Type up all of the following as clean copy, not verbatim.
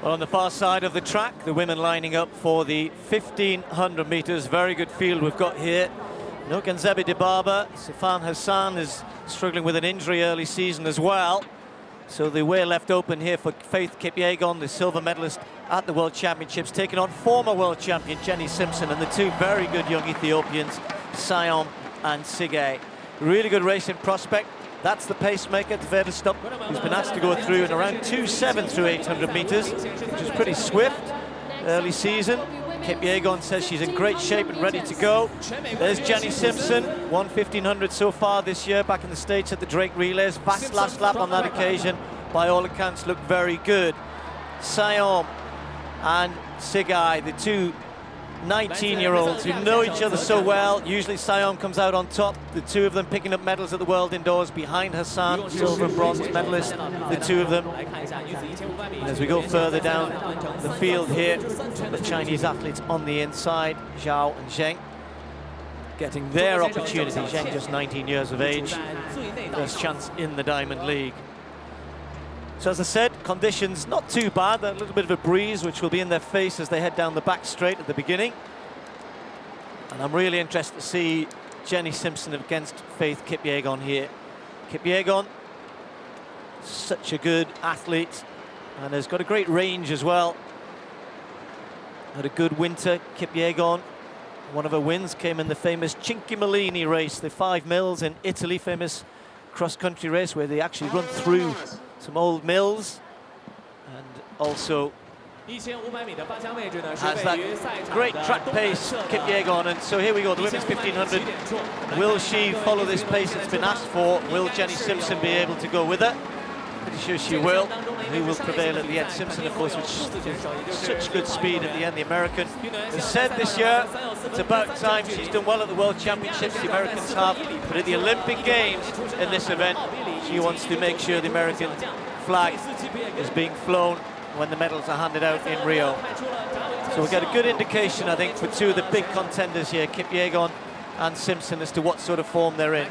Well, on the far side of the track, the women lining up for the 1500 meters. Very good field we've got here. Nurkanzebi Dibaba, Sifan Hassan is struggling with an injury early season as well. So the way left open here for Faith Kipyegon, the silver medalist at the World Championships, taking on former world champion Jenny Simpson and the two very good young Ethiopians, Sayom and Sige. Really good racing prospect. That's the pacemaker, Tvedestup, who's been asked to go through in around 2.7 through 800 meters, which is pretty swift. Early season. Kipyegon says she's in great shape and ready to go. There's Jenny Simpson, won 1500 so far this year, back in the States at the Drake Relays. Fast last lap on that occasion, by all accounts, looked very good. Sayom and Sigai, the two 19-year-olds who know each other so well. Usually Sayom comes out on top, the two of them picking up medals at the World Indoors behind Hassan, silver and bronze medalist, the two of them. And as we go further down the field here, the Chinese athletes on the inside, Zhao and Zheng, getting their opportunity. Zheng just 19 years of age, first chance in the Diamond League. So as I said, conditions not too bad, a little bit of a breeze which will be in their face as they head down the back straight at the beginning. And I'm really interested to see Jenny Simpson against Faith Kipyegon here. Kipyegon, such a good athlete and has got a great range as well. Had a good winter, Kipyegon. One of her wins came in the famous Cinquemilini race, the 5 mills in Italy, famous cross-country race where they actually run through some old mills, and also has that great track pace, Kipyegon. And so here we go, the women's 1500. Will she follow this pace that's been asked for? Will Jenny Simpson be able to go with her? Pretty sure she will. Who will prevail at the end? Simpson, of course, with such good speed at the end. The American has said this year it's about time. She's done well at the World Championships, the Americans have, but at the Olympic Games in this event, she wants to make sure the American flag is being flown when the medals are handed out in Rio. So we'll get a good indication, I think, for two of the big contenders here, Kipyegon and Simpson, as to what sort of form they're in.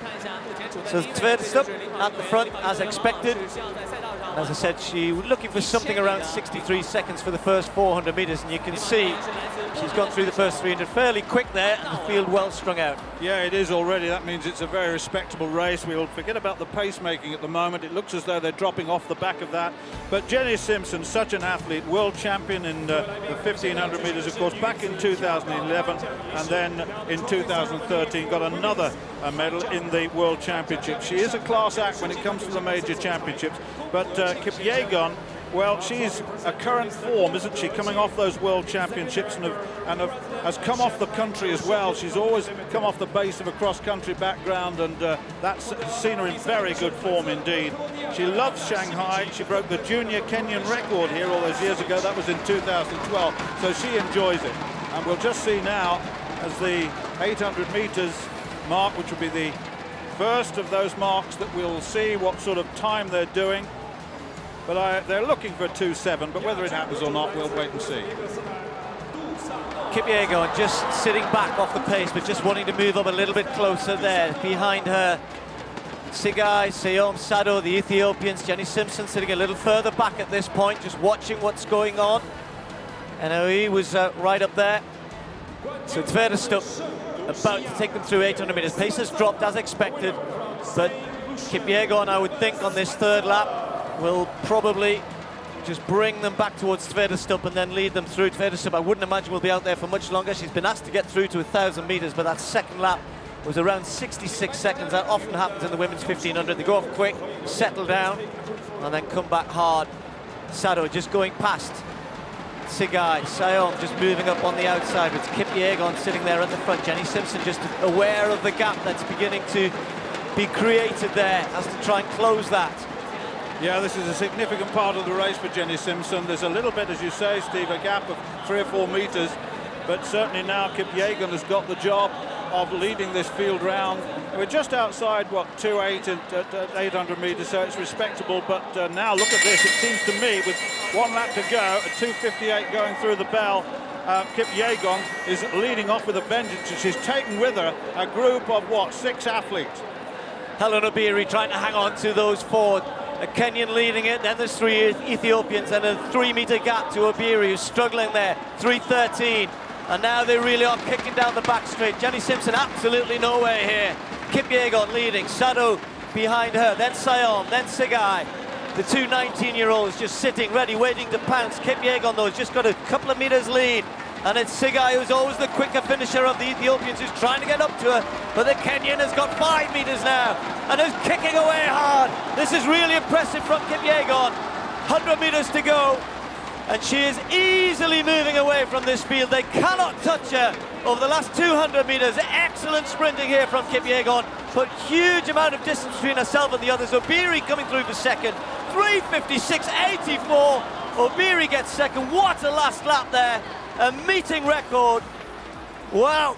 So Tvedestup at the front, as expected. And as I said, she was looking for something around 63 seconds for the first 400 meters, and you can see she's gone through the first 300 fairly quick there, and the field well strung out. Yeah, it is already. That means it's a very respectable race. We'll forget about the pacemaking at the moment. It looks as though they're dropping off the back of that. But Jenny Simpson, such an athlete, world champion in the 1500 meters, of course, back in 2011, and then in 2013 got another medal in the World Championship. She is a class act when it comes to the major championships, but Kipyegon, well, she's a current form, isn't she, coming off those World Championships, and has come off the country as well. She's always come off the base of a cross-country background, and that's seen her in very good form indeed. She loves Shanghai. She broke the junior Kenyan record here all those years ago. That was in 2012, so she enjoys it. And we'll just see now as the 800 meters mark, which will be the first of those marks that we'll see what sort of time they're doing. But they're looking for a 2.7, but whether it happens or not, we'll wait and see. Kipyegon just sitting back off the pace, but just wanting to move up a little bit closer there. Behind her, Sigai, Sayom, Sado, the Ethiopians. Jenny Simpson sitting a little further back at this point, just watching what's going on. And he was right up there. So Tvedestup about to take them through 800 meters. Pace has dropped as expected, but Kipyegon, I would think, on this third lap, will probably just bring them back towards Tvedestup and then lead them through. Tvedestup, I wouldn't imagine, will be out there for much longer. She's been asked to get through to 1,000 meters, but that second lap was around 66 seconds. That often happens in the women's 1500. They go off quick, settle down, and then come back hard. Sado just going past Sigai. Sayom just moving up on the outside. It's Kipyegon sitting there at the front. Jenny Simpson just aware of the gap that's beginning to be created there, has to try and close that. Yeah, this is a significant part of the race for Jenny Simpson. There's a little bit, as you say, Steve, a gap of 3 or 4 meters, but certainly now Kipyegon has got the job of leading this field round. We're just outside, what, 2.8 at 800 meters, so it's respectable, but now look at this. It seems to me, with 1 lap to go, at 2.58 going through the bell, Kipyegon is leading off with a vengeance, and she's taken with her a group of, what, 6 athletes. Helen Obiri trying to hang on to those 4. a Kenyan leading it, then there's 3 Ethiopians and a 3-meter gap to Obiri, who's struggling there, 3:13. And now they really are kicking down the back straight. Jenny Simpson absolutely nowhere here. Kipyegon leading, Sado behind her, then Sayom, then Sigai. The two 19-year-olds just sitting ready, waiting to pounce. Kipyegon, though, has just got a couple of meters lead. And it's Sigai who's always the quicker finisher of the Ethiopians, who's trying to get up to her. But the Kenyan has got 5 meters now and is kicking away hard. This is really impressive from Kipyegon. 100 meters to go. And she is easily moving away from this field. They cannot touch her over the last 200 meters. Excellent sprinting here from Kipyegon, but huge amount of distance between herself and the others. Obiri coming through for second, 3:56.84. Obiri gets second. What a last lap there, a meeting record. Wow,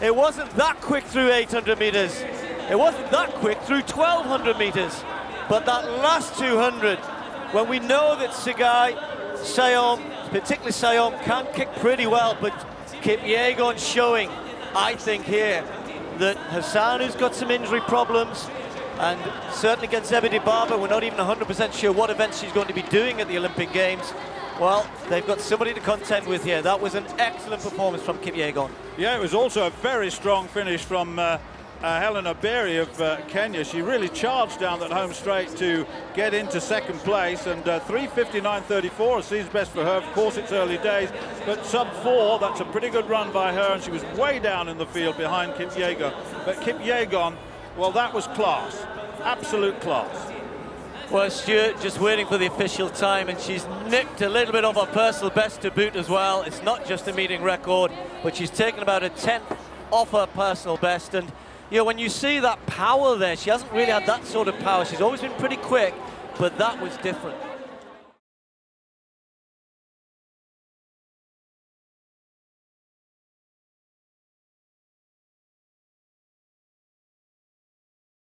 it wasn't that quick through 800 meters. It wasn't that quick through 1200 meters. But that last 200, when we know that Sigai, Sayom, particularly Sayom, can kick pretty well, but Kipyegon showing, I think here, that Hassan, who's got some injury problems, and certainly Ganzebi Dibaba, we're not even 100% sure what event she's going to be doing at the Olympic Games. Well, they've got somebody to contend with here. That was an excellent performance from Kipyegon. Yeah, it was also a very strong finish from Helen Obiri of Kenya. She really charged down that home straight to get into second place, and 3:59.34 is season best for her. Of course, it's early days, but sub-4, that's a pretty good run by her, and she was way down in the field behind Kipyegon. But Kipyegon, well, that was class, absolute class. Well, Stuart just waiting for the official time, and she's nicked a little bit of her personal best to boot as well. It's not just a meeting record, but she's taken about a 10th off her personal best. And you know, when you see that power there, she hasn't really had that sort of power. She's always been pretty quick, but that was different.